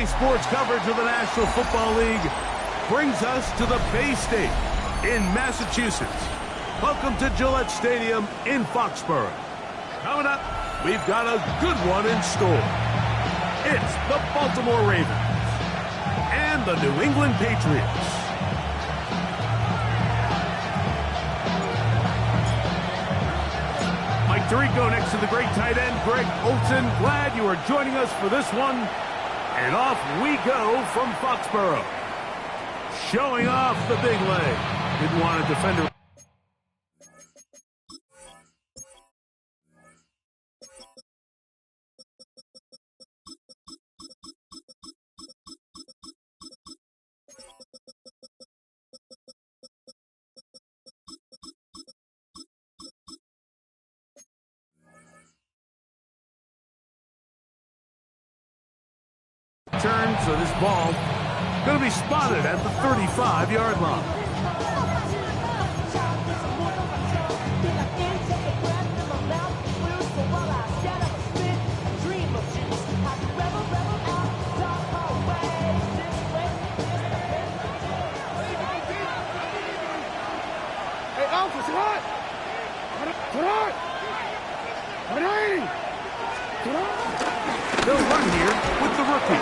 Today's sports coverage of the National Football League brings us to the Bay State in Massachusetts. Welcome to Gillette Stadium in Foxborough. Coming up, we've got a good one in store. It's the Baltimore Ravens and the New England Patriots. Mike Tirico next to the great tight end, Greg Olsen. Glad you are joining us for this one. And off we go from Foxborough. Showing off the big leg. Didn't want a defender. Turn, so this ball going to be spotted at the 35-yard line. Hey, Alpha, what? They'll run here with the rookie.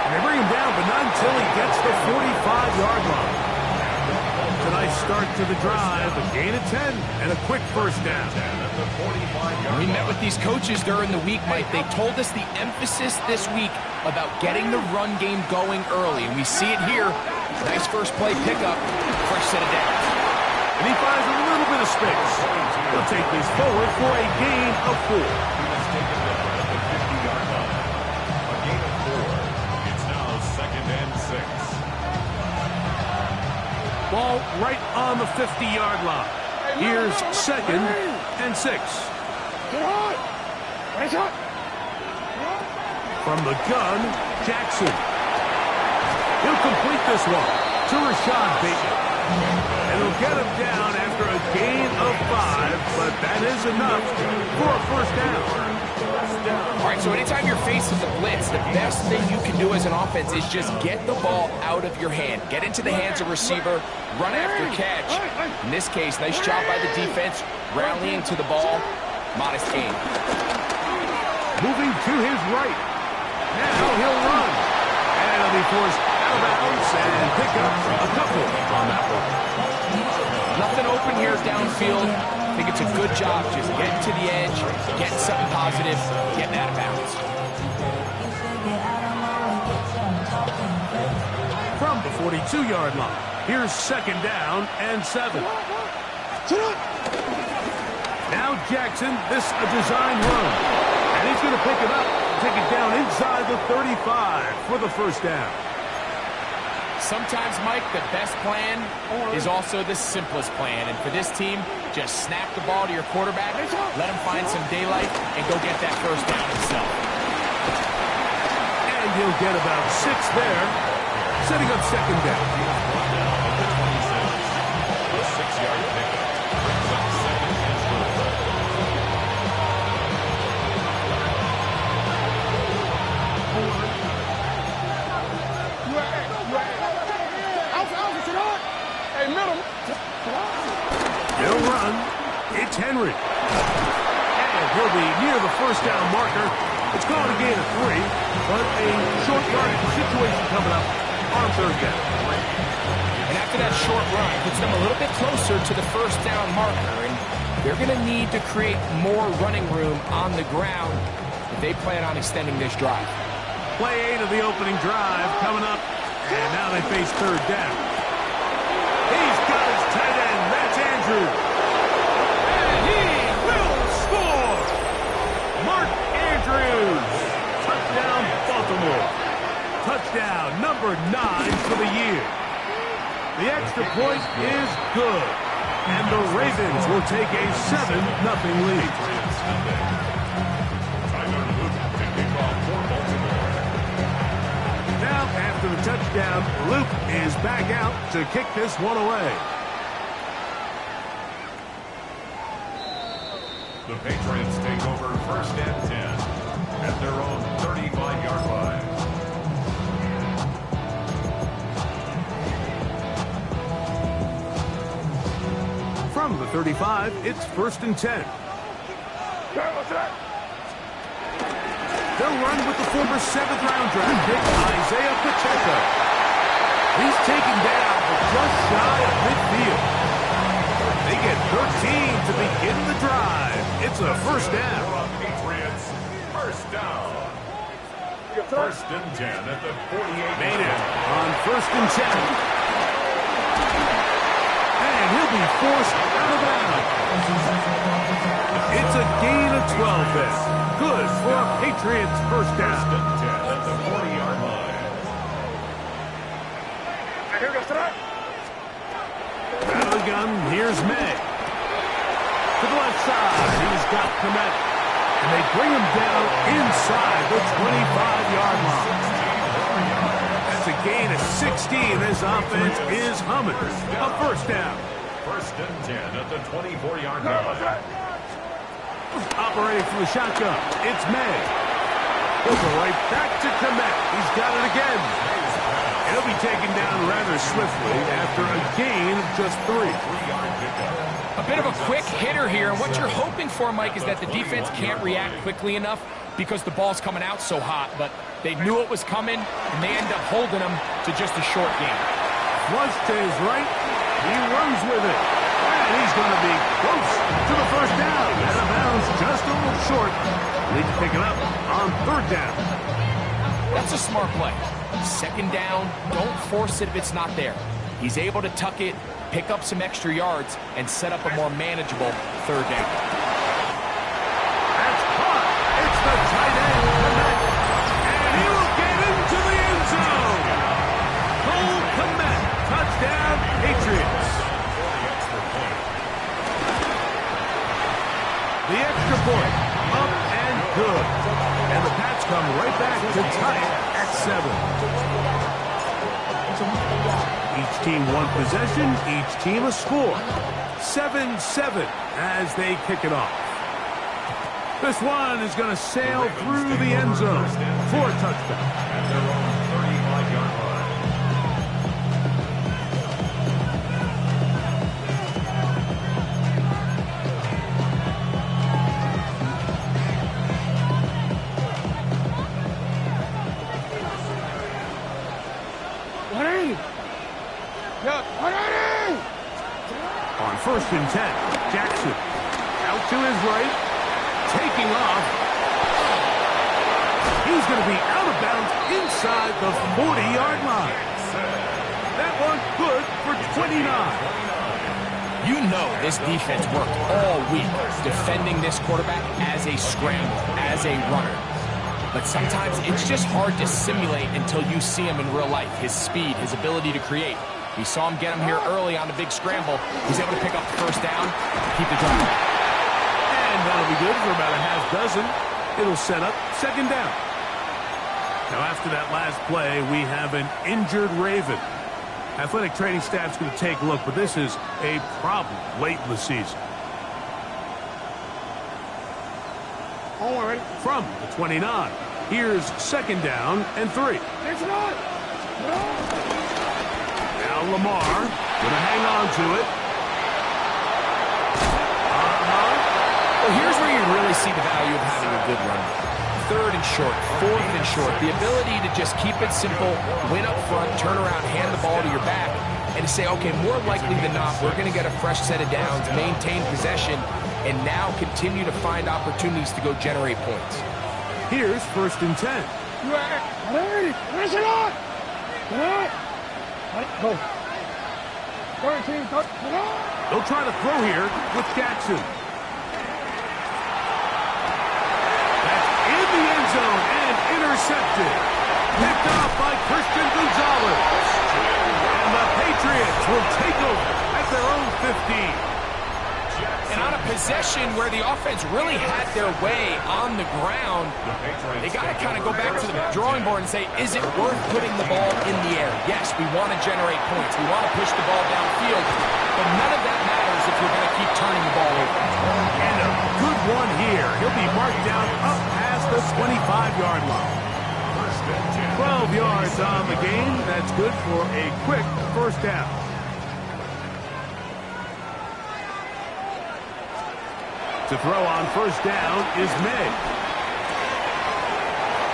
And they bring him down, but not until he gets the 45-yard line. It's a nice start to the drive, a gain of 10, and a quick first down. We met with these coaches during the week, Mike. They told us the emphasis this week about getting the run game going early. And we see it here. Nice first play pickup, fresh set of downs. And he finds a little bit of space. He'll take this forward for a gain of 4. Ball right on the 50-yard line. Here's 2nd and 6. From the gun, Jackson. He'll complete this one to Rashad Bateman. And he'll get him down after a gain of 5, but that is enough for a first down. All right, so anytime you're facing the blitz, the best thing you can do as an offense is just get the ball out of your hand. Get into the hands of receiver, run after catch. In this case, nice job by the defense, rallying to the ball. Modest gain. Moving to his right. Now he'll run. And he'll be forced out of bounds and pick up a couple on that one. Nothing open here downfield. I think it's a good job just getting to the edge, getting something positive, getting out of bounds. From the 42-yard line, here's 2nd down and 7. Now Jackson, this a design run. And he's going to pick it up, take it down inside the 35 for the first down. Sometimes, Mike, the best plan is also the simplest plan. And for this team, just snap the ball to your quarterback, let him find some daylight, and go get that first down himself. And he'll get about 6 there, setting up 2nd down. A 6-yard pickup brings up 2nd and 4. He'll run. It's Henry. And he'll be near the first down marker. It's called a gain of 3, but a short yardage situation coming up on 3rd down. And after that short run, puts them a little bit closer to the first down marker. And they're going to need to create more running room on the ground if they plan on extending this drive. Play 8 of the opening drive coming up. And now they face 3rd down. He's got his tight end, that's Andrews. And he will score! Mark Andrews. Touchdown, Baltimore. Touchdown number 9 for the year. The extra point is good. And the Ravens will take a 7-0 lead. Now, after the touchdown, Luke is back out to kick this one away. The Patriots take over 1st and 10 at their own 35-yard line. From the 35, it's 1st and 10. They'll run with the former 7th-round draft pick, Isaiah Pacheco. He's taken down but just shy of midfield. They get 13 to begin the drive. It's a 1st down. Patriots, 1st down. 1st and 10 at the 48. Made it on 1st and 10. And he'll be forced out of bounds. It's a gain of 12 then. Good for a Patriots 1st down. 1st and 10 at the 40-yard line. Out of the gun, here's May. To the left side, he's got Komet. And they bring him down inside the 25-yard line. That's a gain of 16. This offense is humming. A 1st down. 1st and 10 at the 24-yard line. Operating from the shotgun, it's May. He'll go right back to Komet. He's got it again. He'll be taken down rather swiftly after a gain of just 3. 3-yard pickup. A bit of a quick hitter here, and what you're hoping for, Mike, is that the defense can't react quickly enough because the ball's coming out so hot, but they knew it was coming, and they end up holding them to just a short game. Flush to his right. He runs with it. And he's going to be close to the 1st down. Out of bounds, just a little short. They can pick it up on 3rd down. That's a smart play. 2nd down, don't force it if it's not there. He's able to tuck it, pick up some extra yards, and set up a more manageable 3rd down. That's caught. It's the tight end, Komet. And he will get into the end zone. Cole Komet, touchdown, Patriots. The extra point, up and good. And the Pats come right back to tie it at 7. Each team one possession, each team a score. 7-7 as they kick it off. This one is going to sail through the end zone for a touchdown. At their own 35-yard line. On 1st and 10, Jackson out to his right, taking off. He's going to be out of bounds inside the 40-yard line. That one good for 29. You know this defense worked all week defending this quarterback as a scrambler, as a runner. But sometimes it's just hard to simulate until you see him in real life. His speed, his ability to create. We saw him get him here early on a big scramble. He's able to pick up the 1st down, keep the drive. And that'll be good for about a half dozen. It'll set up 2nd down. Now after that last play, we have an injured Raven. Athletic training staff's going to take a look, but this is a problem late in the season. From the 29, here's 2nd down and 3. Now Lamar going to hang on to it. Well, here's where you really see the value of having a good run. 3rd and short, 4th and short. The ability to just keep it simple, win up front, turn around, hand the ball to your back, and to say, okay, more likely than not, we're going to get a fresh set of downs, maintain possession, and now continue to find opportunities to go generate points. Here's 1st and 10. They'll try to throw here with Jackson. That's in the end zone and intercepted. Picked off by Christian Gonzalez. And the Patriots will take over at their own 15. And on a possession where the offense really had their way on the ground, they got to kind of go back to the drawing board and say, is it worth putting the ball in the air? Yes, we want to generate points. We want to push the ball downfield, but none of that matters if you're going to keep turning the ball over. And a good one here. He'll be marked down up past the 25-yard line. 12 yards on the game. That's good for a quick 1st down. To throw on first down is May.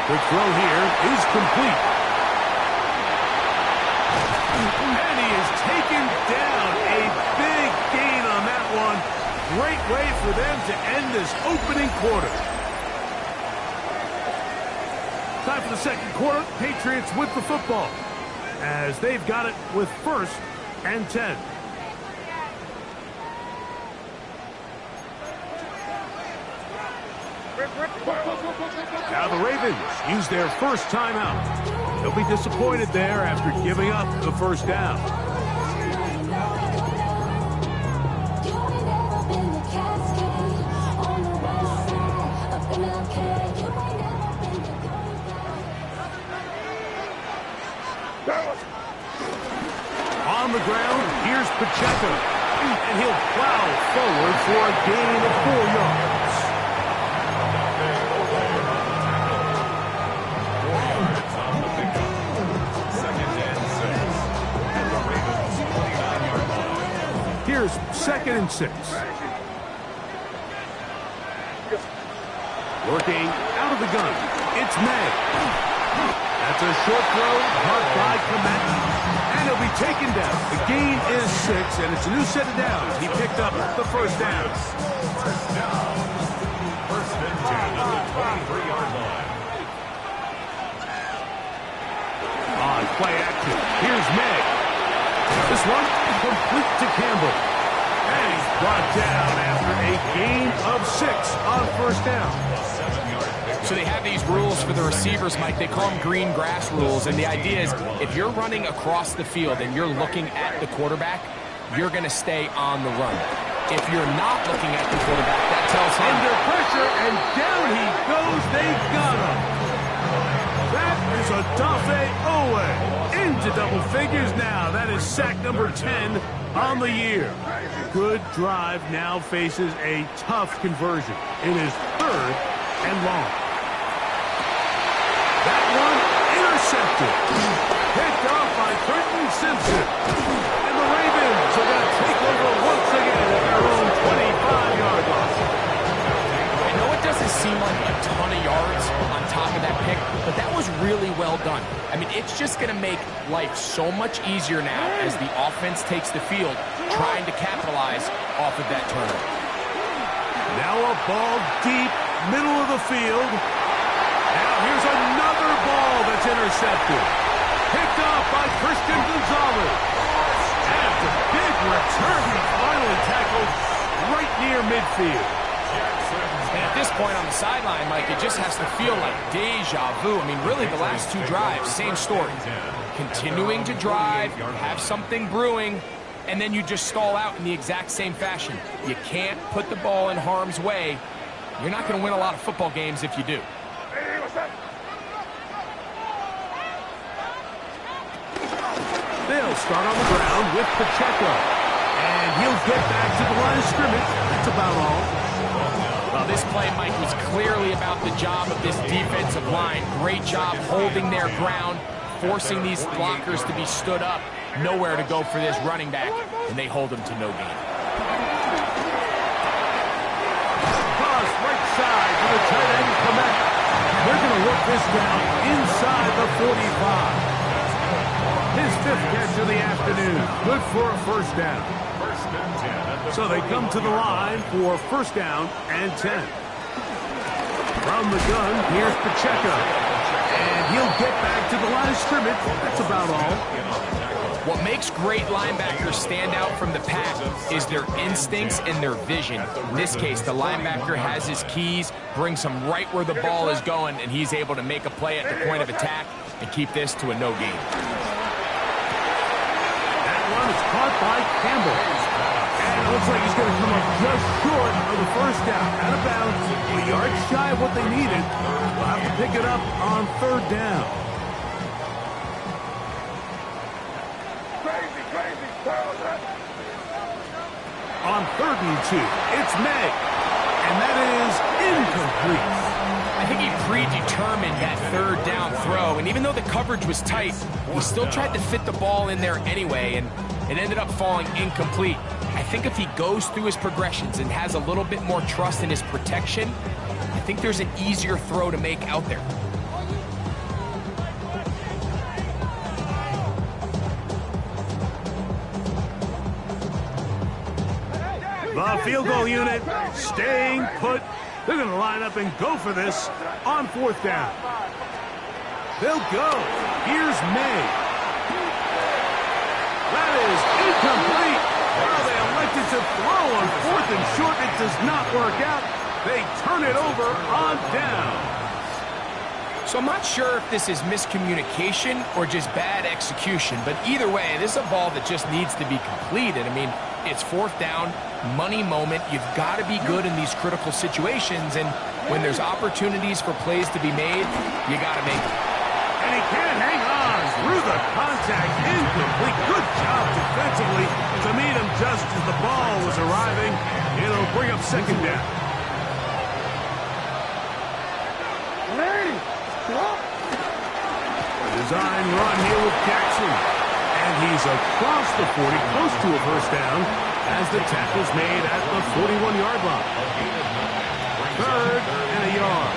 The throw here is complete. And he is taken down. A big gain on that one. Great way for them to end this opening quarter. Time for the second quarter. Patriots with the football, as they've got it with 1st and 10. Now the Ravens use their first timeout. They'll be disappointed there after giving up the first down. On the ground, here's Pacheco, and he'll plow forward for a gain of 4 yards. 4 yards on the pickup. 2nd and 6 at the Ravens' 29-yard line. Here's 2nd and 6. Working out of the gun, it's May. That's a short throw, caught by Kmet, and he'll be taken down. The gain is 6, and it's a new set of downs. He picked up the first down. First down. 1st and 10 at the 23-yard line. On play action, here's May. This one complete to Campbell. And he's brought down after a gain of 6 on first down. So they have these rules for the receivers, Mike. They call them green grass rules. And the idea is if you're running across the field and you're looking at the quarterback, you're going to stay on the run. If you're not looking at the quarterback, that tells him. Under pressure, and down he goes. They got him. That is a Odafe Oweh into double figures now. That is sack number 10 on the year. Good drive now faces a tough conversion. It is 3rd and long. That one intercepted. Picked off by Quentin Simpson. And the Ravens are going to take over once again at their own 25-yard line. I know it doesn't seem like a ton of yards on top of that pick, but that was really well done. I mean, it's just going to make life so much easier now as the offense takes the field, trying to capitalize off of that turnover. Now a ball deep, middle of the field. Now here's another ball that's intercepted. Picked off by Christian Gonzalez. After a big return, he finally tackled right near midfield. And at this point on the sideline, Mike, it just has to feel like deja vu. I mean, really, the last 2 drives, same story. Continuing to drive, have something brewing, and then you just stall out in the exact same fashion. You can't put the ball in harm's way. You're not going to win a lot of football games if you do. They'll start on the ground with Pacheco. And he'll get back to the line of scrimmage. That's about all. Well, this play, Mike, was clearly about the job of this defensive line. Great job holding their ground, forcing these blockers to be stood up. Nowhere to go for this running back, and they hold him to no gain. Cross right side to the tight end, Kmet. They're going to work this down inside the 45. His 5th catch of the afternoon. Good for a first down. 1st and 10 at the So they come to the line for first down and 10. From the gun, here's Pacheco. And he'll get back to the line of scrimmage. That's about all. What makes great linebackers stand out from the pack is their instincts and their vision. In this case, the linebacker has his keys, brings him right where the ball is going, and he's able to make a play at the point of attack and keep this to a no gain. That one is caught by Campbell. And it looks like he's going to come up just short of the first down. Out of bounds, a yard shy of what they needed. They'll have to pick it up on 3rd down. On 3rd and 2, it's May. And that is incomplete. I think he predetermined that 3rd down throw, and even though the coverage was tight, he still tried to fit the ball in there anyway, and it ended up falling incomplete. I think if he goes through his progressions and has a little bit more trust in his protection, I think there's an easier throw to make out there. The field goal unit staying put. They're going to line up and go for this on 4th down. They'll go. Here's May. That is incomplete. Well, they elected to throw on 4th and short. It does not work out. They turn it over on down. So I'm not sure if this is miscommunication or just bad execution, but either way, this is a ball that just needs to be completed. I mean, it's 4th down, money moment. You've got to be good in these critical situations, and when there's opportunities for plays to be made, you got to make them. And he can't hang on through the contact. Incomplete. Good job defensively to meet him just as the ball was arriving. It'll bring up 2nd down. Design run here with Jackson. And he's across the 40, close to a 1st down, as the tackle's made at the 41-yard line. 3rd and a yard.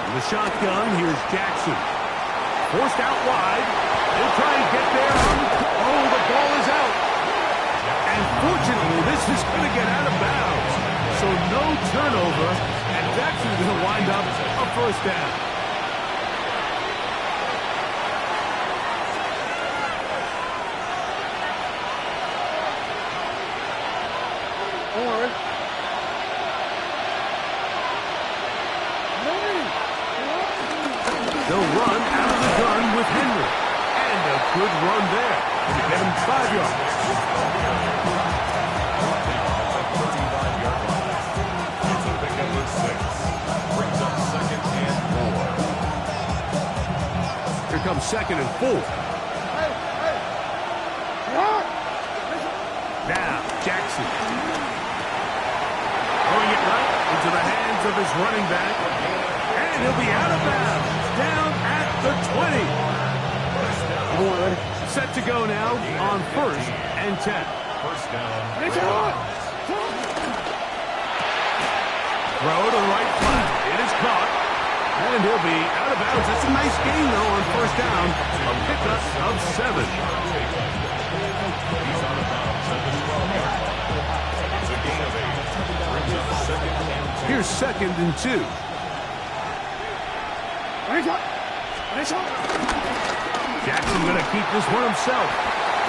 In the shotgun, here's Jackson. Forced out wide. They'll try and get there. Oh, the ball is out. And fortunately, this is going to get out of bounds. So no turnover, and it's actually going to wind up a 1st down. They'll run out of the gun with Henry. And a good run there to get him 5 yards. Here comes 2nd and 4. Now, Jackson. Throwing it right into the hands of his running back. And he'll be out of bounds. Down at the 20. Set to go now on 1st and 10. 1st down. Throw to the right flat. It is caught. And he'll be out of bounds. That's a nice gain, though, on 1st down. A pickup of 7. He's out of bounds at the 12-yard line. It's a gain of 8. Brings up 2nd and 2. Here's 2nd and 2. Jackson going to keep this one himself.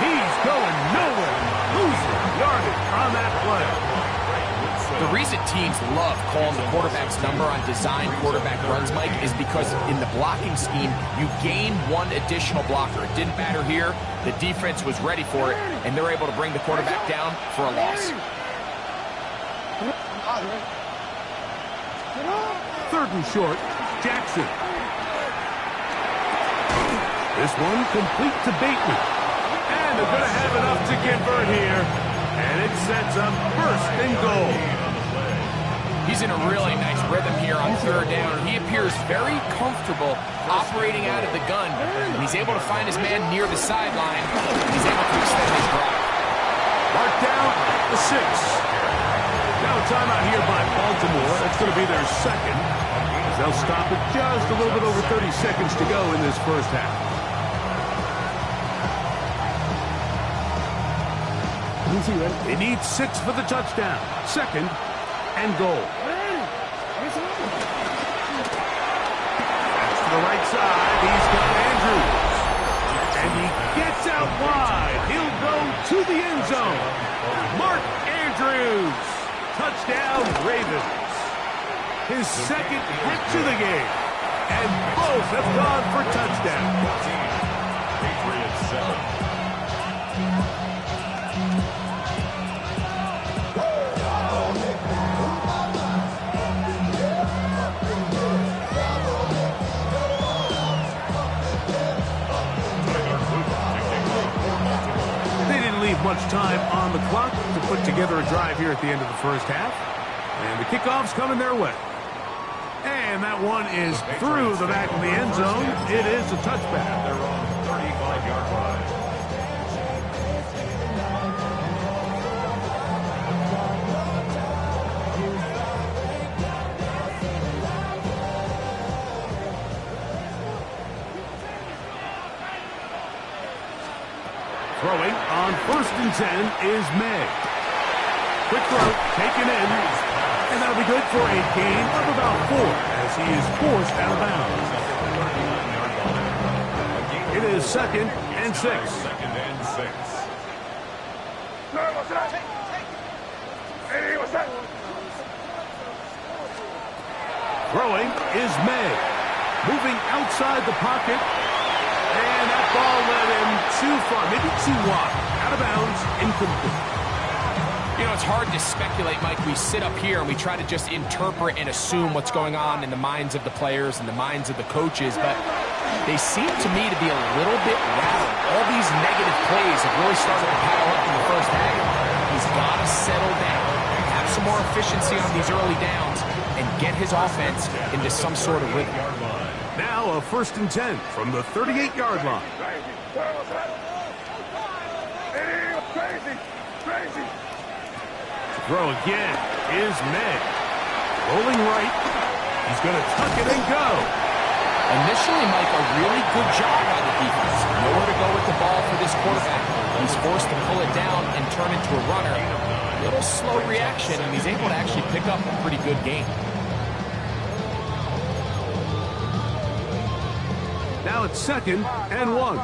He's going nowhere. Losing yardage on that play. The reason teams love calling the quarterback's number on design quarterback runs, Mike, is because in the blocking scheme, you gain one additional blocker. It didn't matter here. The defense was ready for it, and they're able to bring the quarterback down for a loss. 3rd and short, Jackson. This one complete to Bateman. And they're going to have enough to convert here. And it sets up 1st and goal. He's in a really nice rhythm here on 3rd down. He appears very comfortable operating out of the gun. And he's able to find his man near the sideline. He's able to extend his drive. Marked down the 6. Now a timeout here by Baltimore. That's going to be their 2nd. They'll stop it just a little bit over 30 seconds to go in this 1st half. They need 6 for the touchdown. 2nd and goal. That's to the right side. He's got Andrews. And he gets out wide. He'll go to the end zone. Mark Andrews. Touchdown, Ravens. His 2nd hit to the game. And both have gone for touchdowns. Patriots 7. Much time on the clock to put together a drive here at the end of the 1st half. And the kickoff's coming their way. And that one is through the back of the end zone. It is a touchback. They're on 35-yard line. Throwing on 1st and 10 is May. Quick throw, taken in, and that'll be good for a gain of about 4 as he is forced out of bounds. It is 2nd and 6. 2nd and 6. What's that? Hey, what's that? Throwing is May. Moving outside the pocket. And that ball led him too far, maybe too wide. Out of bounds, incomplete. You know, it's hard to speculate, Mike. We sit up here and we try to just interpret and assume what's going on in the minds of the players and the minds of the coaches, but they seem to me to be a little bit rattled. All these negative plays have really started to pile up in the first half. He's got to settle down, have some more efficiency on these early downs, and get his offense into some sort of rhythm. Now a 1st and 10 from the 38-yard line. Crazy. What's that? Hey, crazy. Crazy. Throw again is May. Rolling right. He's going to tuck it and go. Initially, Mike, a really good job by the defense. Nowhere to go with the ball for this quarterback. He's forced to pull it down and turn into a runner. A little slow reaction, and he's able to actually pick up a pretty good gain. Now it's 2nd and 1.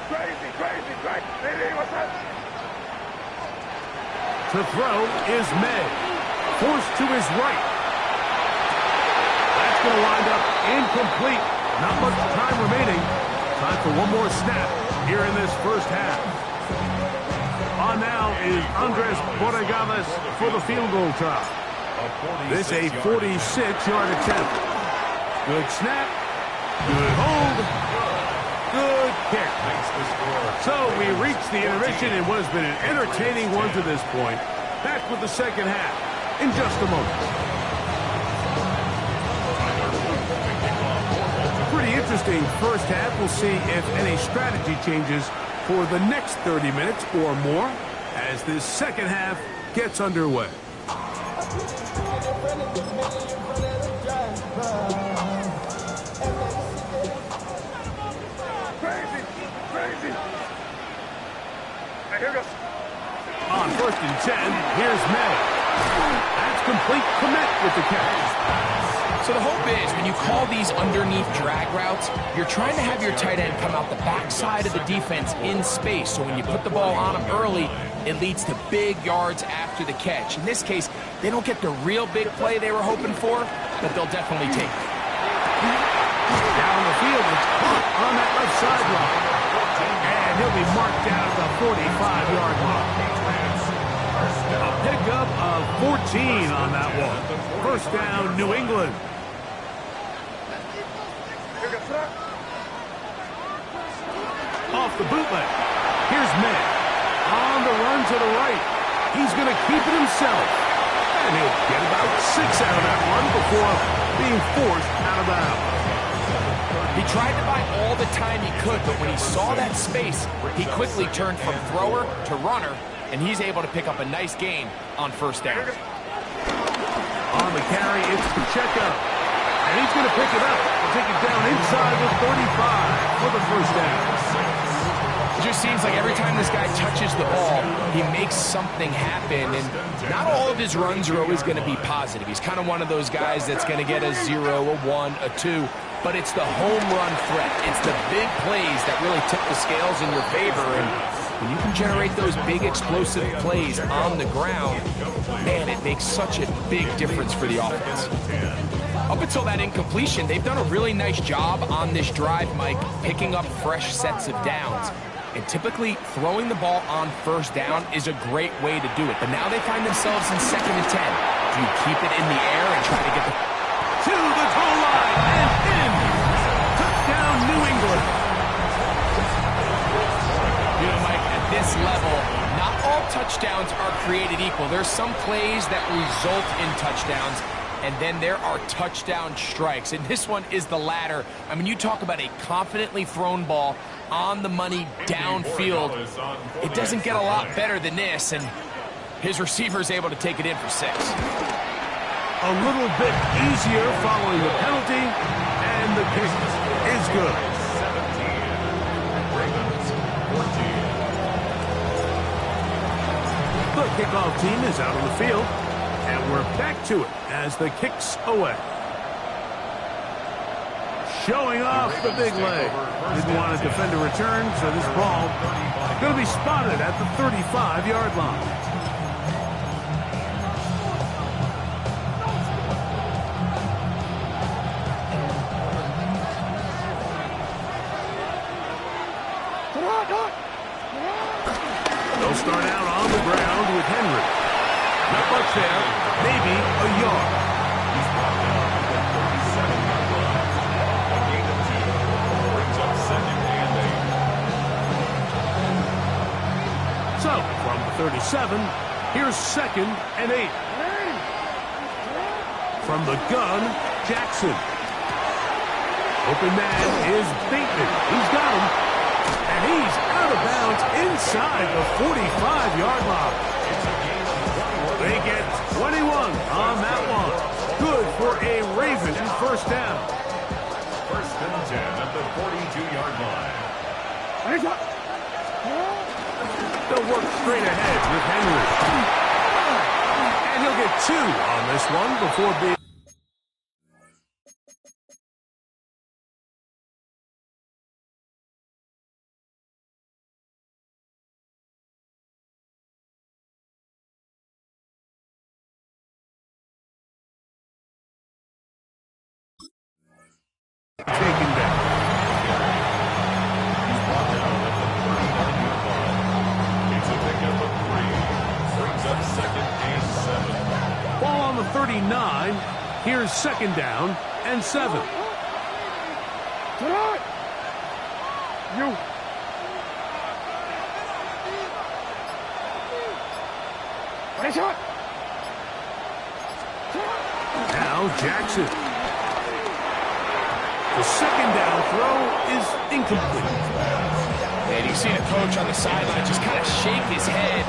Crazy, crazy, crazy. Hey, what's that? To throw is May. Forced to his right. That's going to wind up incomplete. Not much time remaining. Time for one more snap here in this first half. On now is Andres Borregales for the field goal try. This a 46-yard attempt. Good snap. Good hold. Good kick. So we reached the intermission. It was been an entertaining one to this point. Back with the second half in just a moment. Pretty interesting first half. We'll see if any strategy changes for the next 30 minutes or more as this second half gets underway. Crazy. Hey, here goes. On 1st and 10, here's May. That's complete. Komet with the catch. So the hope is when you call these underneath drag routes, you're trying to have your tight end come out the backside of the defense in space. So when you put the ball on him early, it leads to big yards after the catch. In this case, they don't get the real big play they were hoping for, but they'll definitely take it. Down the field, it's caught on that left sideline. And he'll be marked down at the 45-yard line. A pickup of 14 on that one. First down, New England. Off the bootleg. Here's May. On the run to the right. He's going to keep it himself. And he'll get about 6 out of that one before being forced out of bounds. He tried to buy all the time he could, but when he saw that space, he quickly turned from thrower to runner, and he's able to pick up a nice gain on first down. On the carry, it's Pacheco. And he's going to pick it up and take it down inside the 35 for the first down. It just seems like every time this guy touches the ball, he makes something happen, and not all of his runs are always going to be positive. He's kind of one of those guys that's going to get a 0, a 1, a 2, but it's the home run threat. It's the big plays that really tip the scales in your favor, and when you can generate those big explosive plays on the ground, man, it makes such a big difference for the offense. Up until that incompletion, they've done a really nice job on this drive, Mike, picking up fresh sets of downs. And typically, throwing the ball on first down is a great way to do it. But now they find themselves in 2nd and 10. Do you keep it in the air and try to get the... To the goal line and in. Touchdown, New England. You know, Mike, at this level, not all all touchdowns are created equal. There's some plays that result in touchdowns, and then there are touchdown strikes, and this one is the latter. I mean, you talk about a confidently thrown ball on the money downfield. It doesn't get a lot better than this, and his receiver is able to take it in for 6. A little bit easier following the penalty, and the kick is good. 17. Ravens 14. The kickoff team is out on the field, and we're back to it as the kick's away. Showing off the big leg. Didn't want to defend a return, so this ball going to be spotted at the 35-yard line. They'll start out on the ground with Henry. Not much there, maybe a yard. He's brought down at the 37-yard line. A gain of 2 brings up 2nd and 8. So, from the 37, here's 2nd and 8. From the gun, Jackson. Open man is Bateman. He's got him. And he's out of bounds inside the 45-yard line. They get 21 on that one. Good for a Ravens first down. 1st and 10 at the 42-yard line. They'll work straight ahead with Henry. And he'll get 2 on this one before being... taken back. He's brought down at the 39-yard line. It's a pickup of 3. Brings up 2nd and 7. Ball on the 39. Here's 2nd down and 7. Now Jackson. The 2nd down throw is incomplete. And you see the coach on the sideline just kind of shake his head.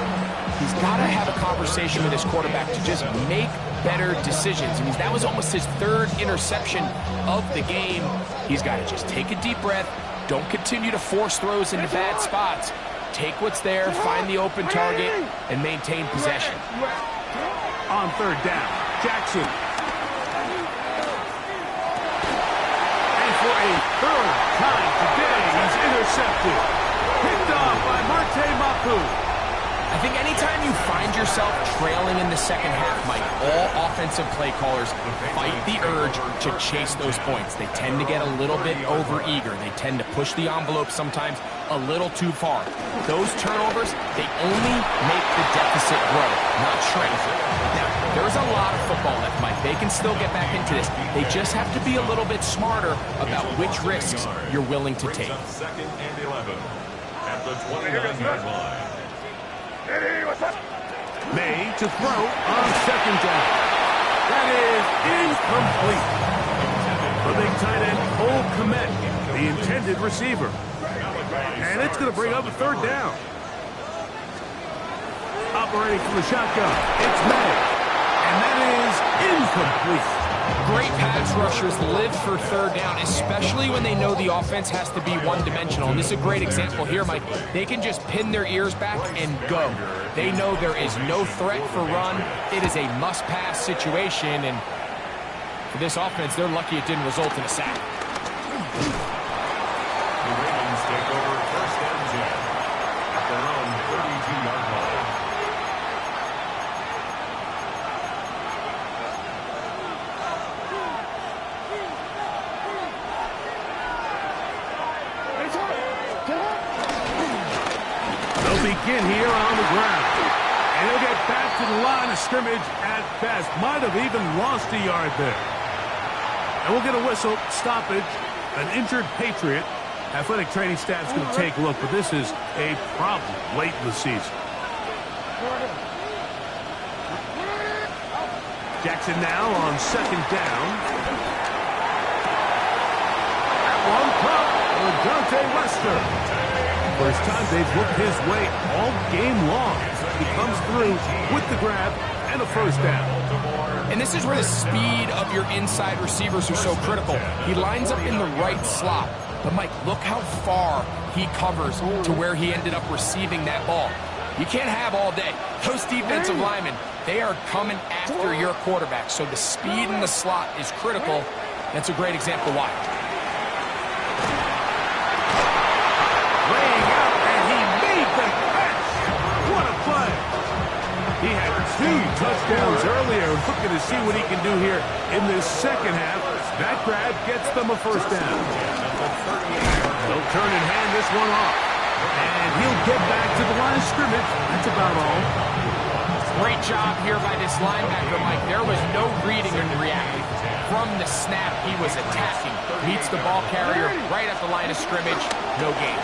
He's got to have a conversation with his quarterback to just make better decisions. I mean, that was almost his 3rd interception of the game. He's got to just take a deep breath. Don't continue to force throws into bad spots. Take what's there, find the open target, and maintain possession. On 3rd down, Jackson. For a 3rd time today, he's intercepted. Picked off by Marte Mapu. I think anytime you find yourself trailing in the second half, Mike, all offensive play callers fight the urge to chase those points. They tend to get a little bit overeager. They tend to push the envelope sometimes a little too far. Those turnovers, they only make the deficit grow, not shrink. Now, there's a lot of football left, Mike. They can still get back into this. They just have to be a little bit smarter about which risks you're willing to take. 2nd and 11 at the 29-yard line. May to throw on 2nd down. That is incomplete. The big tight end, Cole Kmet, the intended receiver. And it's going to bring up a 3rd down. Operating from the shotgun, it's May. And that is incomplete. Great pass rushers live for 3rd down, especially when they know the offense has to be one-dimensional. And this is a great example here, Mike. They can just pin their ears back and go. They know there is no threat for run. It is a must-pass situation, and for this offense, they're lucky it didn't result in a sack. The Ravens take over 1st and 10 at their own 32-yard line. They'll begin here on the ground. And he'll get back to the line of scrimmage at best. Might have even lost a yard there. And we'll get a whistle, stoppage, an injured Patriot. Athletic training staff's going to take a look, but this is a problem late in the season. Jackson now on second down. That one caught for Dante Wester. First time they've looked his way all game long. He comes through with the grab and a first down. And this is where the speed of your inside receivers are so critical. He lines up in the right slot. But, Mike, look how far he covers to where he ended up receiving that ball. You can't have all day. Those defensive linemen, they are coming after your quarterback. So the speed in the slot is critical. That's a great example why. Laying out, and he made the catch. What a play. He had 2 touchdowns earlier, looking to see what he can do here in this second half. That grab gets them a first down. They'll turn and hand this one off. And he'll get back to the line of scrimmage. That's about all. Great job here by this linebacker, Mike. There was no reading and reacting. From the snap, he was attacking. Meets the ball carrier right at the line of scrimmage. No gain.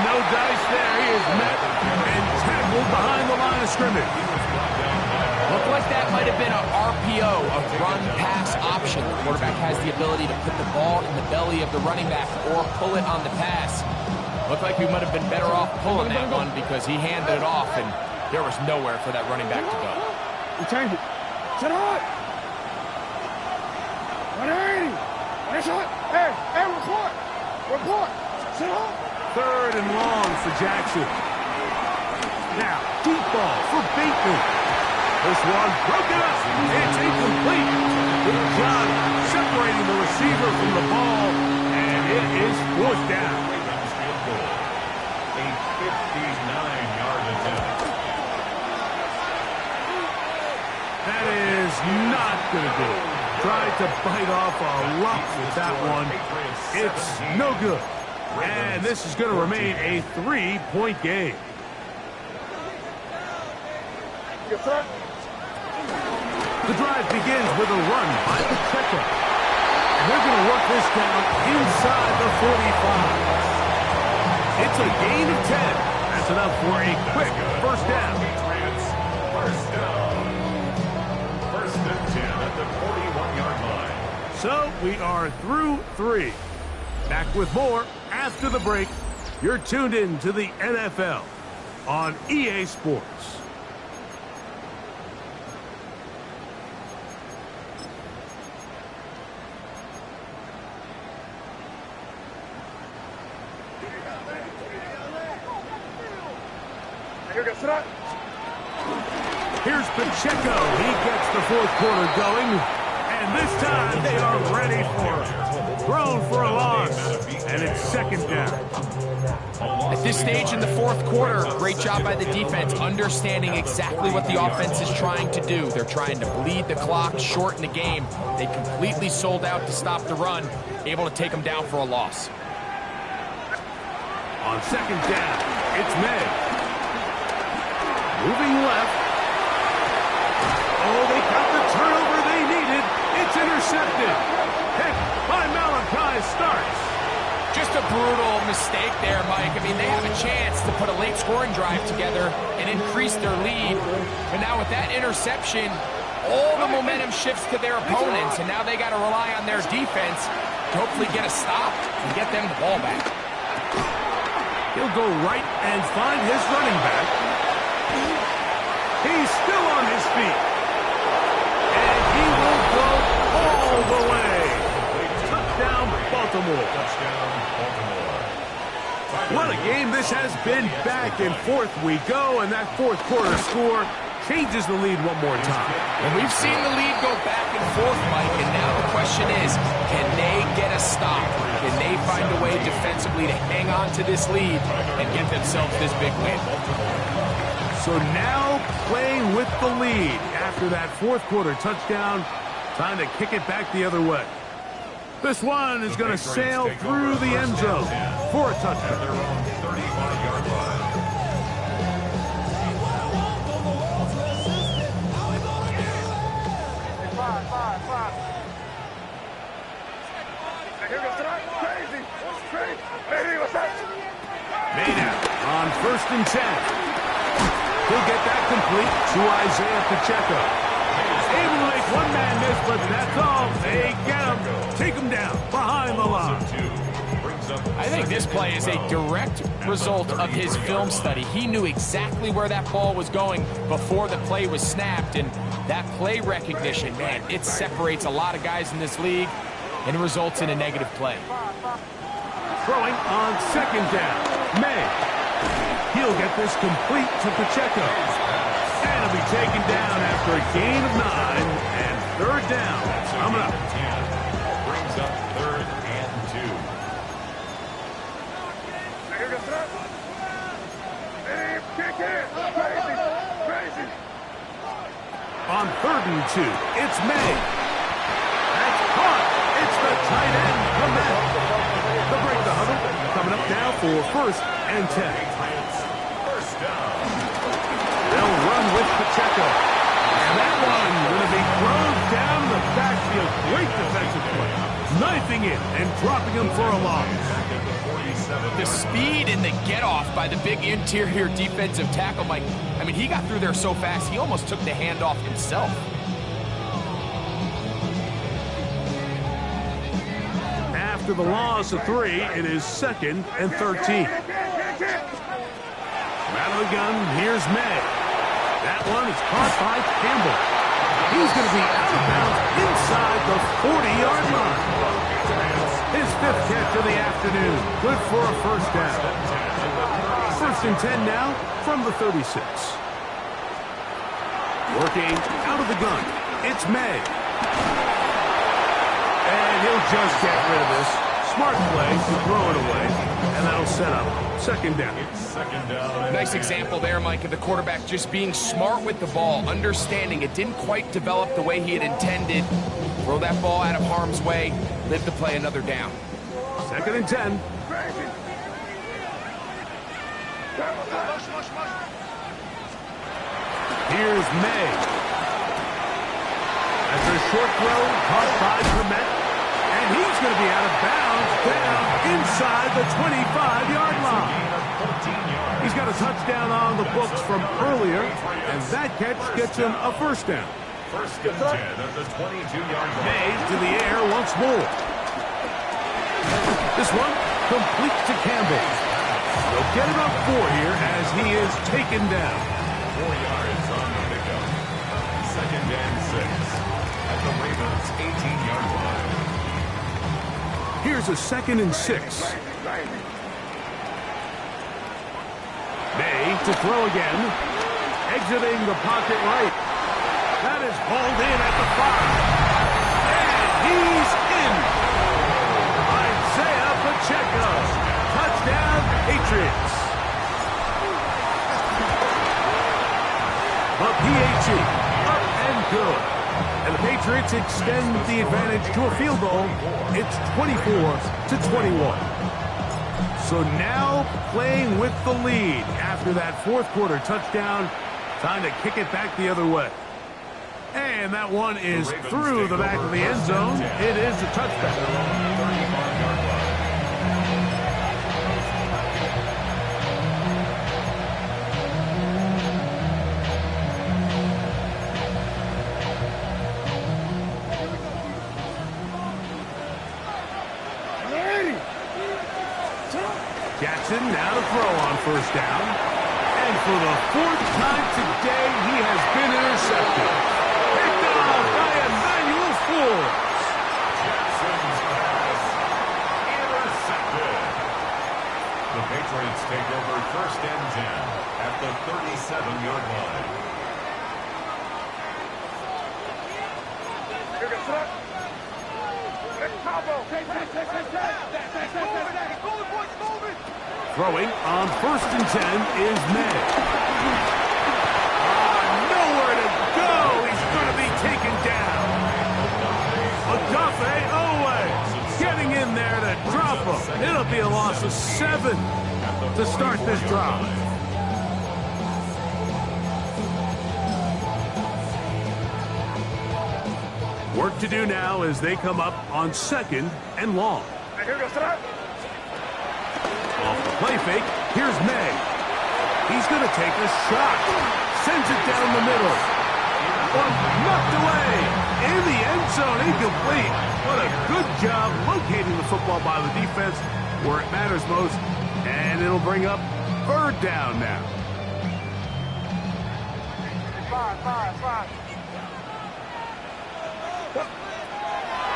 No dice there. He is met and tackled behind the line of scrimmage. Looked like that might have been an RPO, a run-pass option. The quarterback has the ability to put the ball in the belly of the running back or pull it on the pass. Looked like we might have been better off pulling that one because he handed it off, and there was nowhere for that running back to go. Change it. Sit hot. 180. That's hot. Hey, report. Report. Sit hot. Third and long for Jackson. Now, deep ball for Bateman. This one broken up. It's incomplete. Good job separating the receiver from the ball, and it is fourth down. A 59-yard attempt. That is not going to do it. Tried to bite off a lump with that one. It's no good. And this is going to remain a 3-point game. Yes, sir. The drive begins with a run by Pacheco. And they're going to work this down inside the 45. It's a gain of 10. That's enough for a quick first down. First down. First and 10 at the 41-yard line. So we are through 3. Back with more after the break. You're tuned in to the NFL on EA Sports. Here's Pacheco. He gets the fourth quarter going. And this time they are ready for it. Thrown for a loss. And it's second down. At this stage in the fourth quarter, great job by the defense, understanding exactly what the offense is trying to do. They're trying to bleed the clock, shorten the game. They completely sold out to stop the run, able to take them down for a loss. On second down, it's May. Moving left. Oh, they got the turnover they needed. It's intercepted. Picked by Malachi Starks. Just a brutal mistake there, Mike. I mean, they have a chance to put a late scoring drive together and increase their lead. But now with that interception, all the momentum shifts to their opponents, and now they got to rely on their defense to hopefully get a stop and get them the ball back. He'll go right and find his running back. He's still on his feet. And he will go all the way. Touchdown, Baltimore. What a game this has been. Back and forth we go, and that fourth quarter score changes the lead one more time. And we've seen the lead go back and forth, Mike, and now the question is, can they get a stop? Can they find a way defensively to hang on to this lead and get themselves this big win? So now playing with the lead after that fourth quarter touchdown, time to kick it back the other way. This one is going to sail through the end zone for a touchdown. Their own 35-yard line. Here goes tonight. Crazy. Crazy. Hey, what's that? Maynard on first and 10. He'll get that complete to Isaiah Pacheco. Able to make one man miss, but that's all. They get him. Take him down behind the line. I think this play is a direct result of his film study. He knew exactly where that ball was going before the play was snapped, and that play recognition, man, it separates a lot of guys in this league, and it results in a negative play. Throwing on second down. May. He'll get this complete to Pacheco. And he'll be taken down after a gain of 9, and third down coming up. Brings up 3rd and 2. On 3rd and 2, it's May. That's caught. It's the tight end, Komet. They'll break the huddle. Coming up now for 1st and 10. First down. They'll run with Pacheco. And that one going to be thrown down the backfield. Great defensive play. Knifing it and dropping him for a loss. The speed and the get-off by the big interior defensive tackle, Mike. I mean, he got through there so fast, he almost took the handoff himself. After the loss of 3, it is 2nd and 13. Out of the gun, here's May. That one is caught by Campbell. He's going to be out of bounds inside the 40-yard line. His 5th catch of the afternoon. Good for a first down. 1st and 10 now from the 36. Working out of the gun. It's May. And he'll just get rid of this. Smart play to throw it away. And that'll set up 2nd down. Nice example there, Mike, of the quarterback just being smart with the ball, understanding it didn't quite develop the way he had intended. Throw that ball out of harm's way, live to play another down. 2nd and 10. Here's May. After a short throw, caught by Komet. And he's going to be out of bounds down inside the 25-yard line. He's got a touchdown on the books from earlier, and that catch gets him a first down. 1st and 10 at the 22-yard line. May to the air once more. This one complete to Campbell. They'll get about 4 here as he is taken down. 4 yards on the pickup. 2nd and 6 at the Ravens' 18-yard line. Here's a 2nd and 6. May to throw again. Exiting the pocket right. That is hauled in at the 5. And he's in. Isaiah Pacheco. Touchdown, Patriots. The PAT up and good. And the Patriots extend the advantage to a field goal. It's 24-21. So now playing with the lead after that 4th quarter touchdown. Time to kick it back the other way. And that one is through the back of the end zone. It is a touchback. Jackson now to throw on 1st down. And for the 4th time today, he has been intercepted. Picked off by Emmanuel Forbes. Jackson's pass intercepted. The Patriots take over 1st and 10 at the 37-yard line. Throwing on 1st and 10 is May. Nowhere to go. He's going to be taken down. Odafe Owe getting in there to drop him. It'll be a loss of 7 to start this drive. Work to do now as they come up on 2nd and long. Off the play fake, here's May. He's going to take a shot. Sends it down the middle. One knocked away. In the end zone, incomplete. What a good job locating the football by the defense where it matters most. And it'll bring up third down now. Five.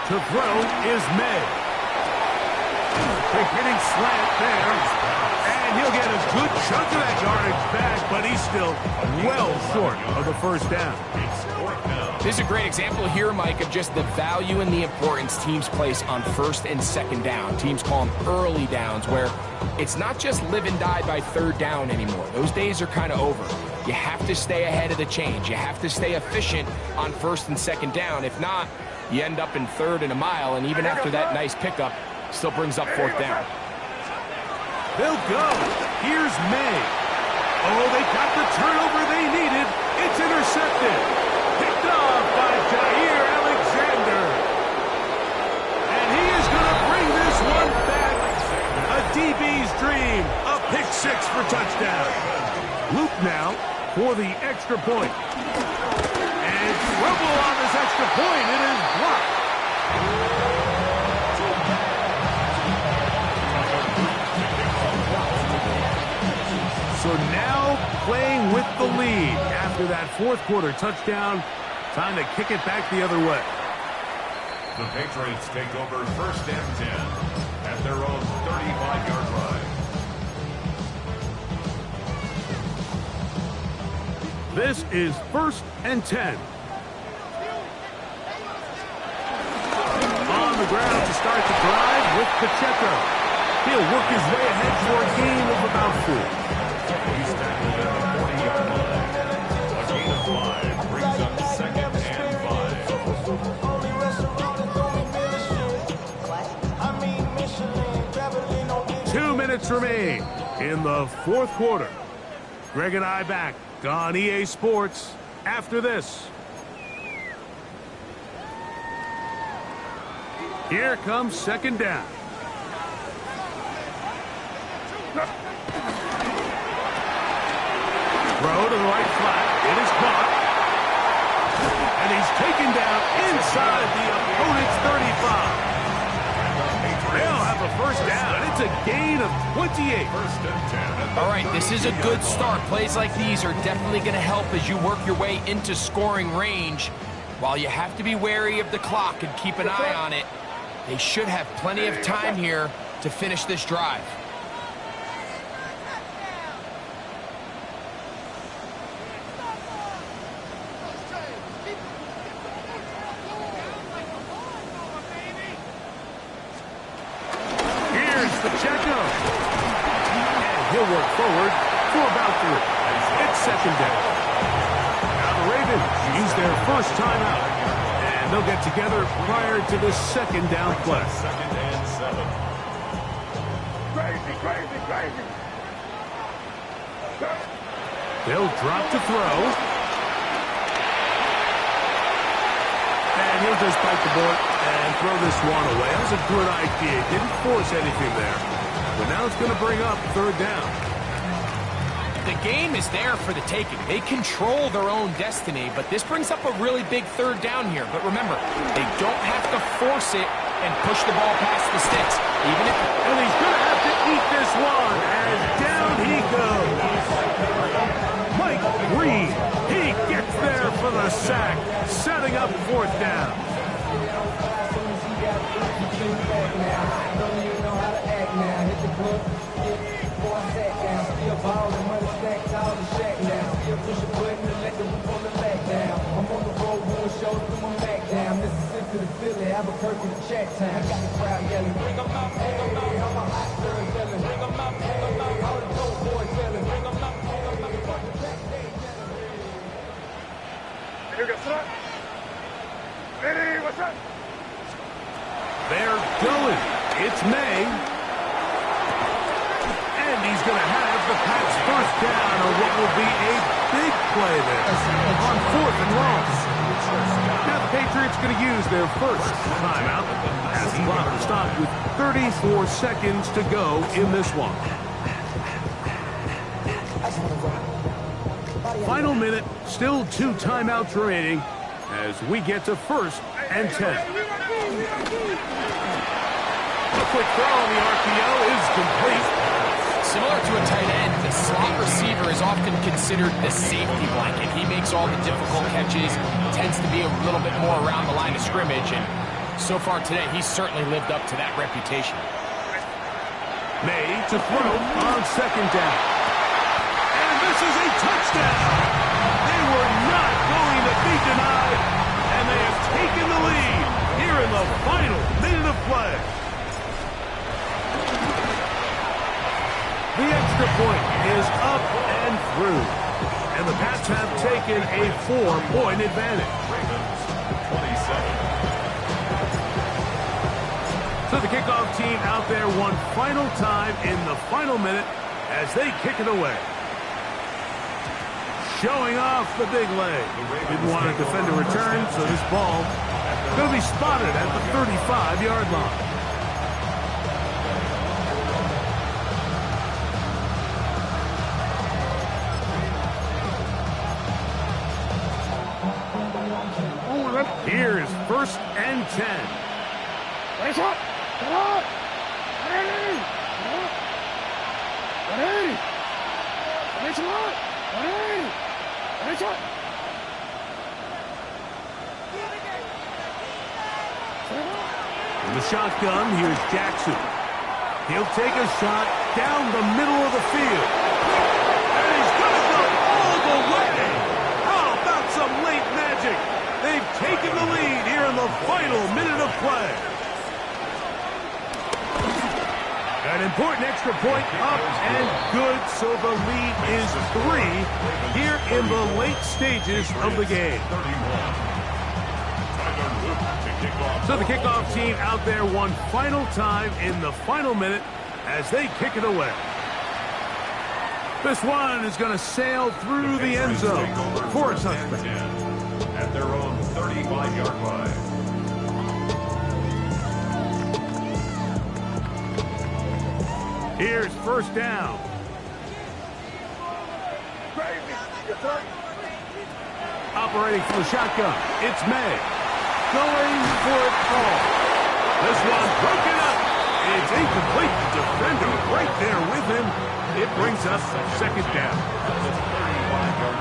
To throw is May. Quick hitting slant there. And he'll get a good chunk of that yardage back, but he's still well short of the first down. This is a great example here, Mike, of just the value and the importance teams place on first and second down. Teams call them early downs, where it's not just live and die by third down anymore. Those days are kind of over. You have to stay ahead of the change. You have to stay efficient on first and second down. If not, you end up in third and a mile, and even after that nice pickup, still brings up fourth down. They'll go. Here's May. Oh, they got the turnover they needed. It's intercepted. Picked off by Jair Alexander. And he is going to bring this one back. A DB's dream. A pick six for touchdown. Luke now for the extra point. And trouble on this extra point. It is blocked. So now playing with the lead after that fourth quarter touchdown. Time to kick it back the other way. The Patriots take over first and 10 at their own 35-yard line. This is first and 10. On the ground to start the drive with Pacheco. He'll work his way ahead for a gain of about 4. He's tackled at the 40-yard line. A gain of 5 brings up second and 5. 2 minutes remain in the fourth quarter. Greg and I back on EA Sports after this. Here comes second down. Throw to the right flat. It is caught. And he's taken down inside the opponent's 35. They'll have a first down. It's a gain of 28. First and 10. All right, this is a good start. Plays like these are definitely going to help as you work your way into scoring range. While you have to be wary of the clock and keep an eye on it, they should have plenty of time here to finish this drive. Pacheco. And he'll work forward for about 3. It's second down. Now the Ravens use their first timeout. And they'll get together prior to the second down play. Second and 7. Crazy. They'll drop to throw. And he'll just bite the bullet and throw this one away. That was a good idea. Didn't force anything there. But now it's going to bring up third down. The game is there for the taking. They control their own destiny, but this brings up a really big third down here. But remember, they don't have to force it and push the ball past the sticks. Even if... And he's going to have to eat this one. And down he goes. Mike Reed. He gets there for the sack, setting up fourth down. They're going. It's May. And he's going to have the Pats first down on what will be a big play there on fourth and long. Now the Patriots going to use their first timeout as the clock will stop with 34 seconds to go in this one. final minute, still 2 timeouts remaining as we get to 1st and 10. A quick throw on the RPO is complete. Similar to a tight end, the slot receiver is often considered the safety blanket. He makes all the difficult catches, tends to be a little bit more around the line of scrimmage, and so far today, he's certainly lived up to that reputation. May to throw on 2nd down. And this is a touchdown. They were not going to be denied, and they have taken the lead here in the final minute of play. The extra point is up and through, and the Pats have taken a 4-point advantage. So the kickoff team out there one final time in the final minute as they kick it away. Showing off the big leg. Didn't want to defend a return, so this ball is going to be spotted at the 35-yard line. Here's 1st and 10. Race up! Come on! Ready! Ready! Race up! Ready! Race up! In the shotgun, here's Jackson. He'll take a shot down the middle of the field. And he's going to go all the way! How about some late magic? They've taken the lead here in the final minute of play. An important extra point up and good, so the lead is 3 here in the late stages of the game. So the kickoff team out there one final time in the final minute as they kick it away. This one is going to sail through the end zone for a touchback. At their own 35-yard line. Here's 1st down. Operating from the shotgun, it's May. Going for it all. This one broken up. It's incomplete. Defender right there with him. It brings us 2nd down.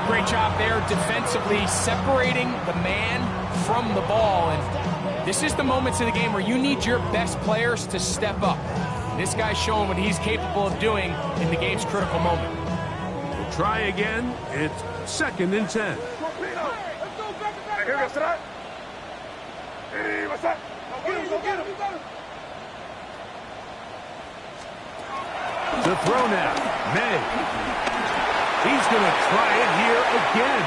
Great job there defensively, separating the man from the ball. And this is the moments in the game where you need your best players to step up. This guy's showing what he's capable of doing in the game's critical moment. We'll try again. It's 2nd and 10. Hey, what's up? Go get him. To throw now, May. He's going to try it here again.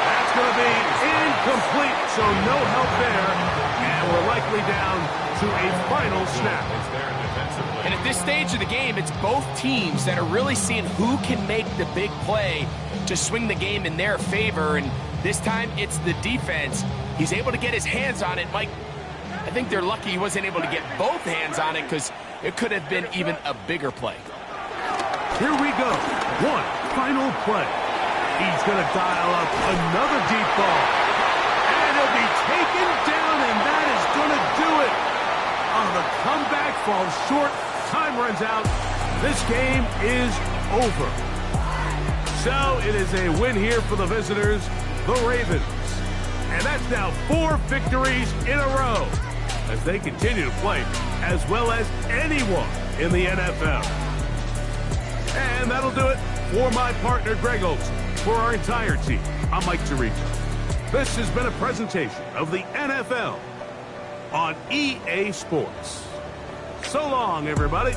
That's going to be incomplete, so no help there. And we're likely down to a final snap. And at this stage of the game, it's both teams that are really seeing who can make the big play to swing the game in their favor. And this time, it's the defense. He's able to get his hands on it. Mike, I think they're lucky he wasn't able to get both hands on it because it could have been even a bigger play. Here we go. One final play. He's going to dial up another deep ball. And he'll be taken down, and that is going to do it. Oh, the comeback falls short. Time runs out. This game is over. So it is a win here for the visitors, the Ravens. And that's now 4 victories in a row as they continue to play as well as anyone in the NFL. And that'll do it for my partner, Greg Olsen. For our entire team, I'm Mike Tirico. This has been a presentation of the NFL on EA Sports. So long, everybody.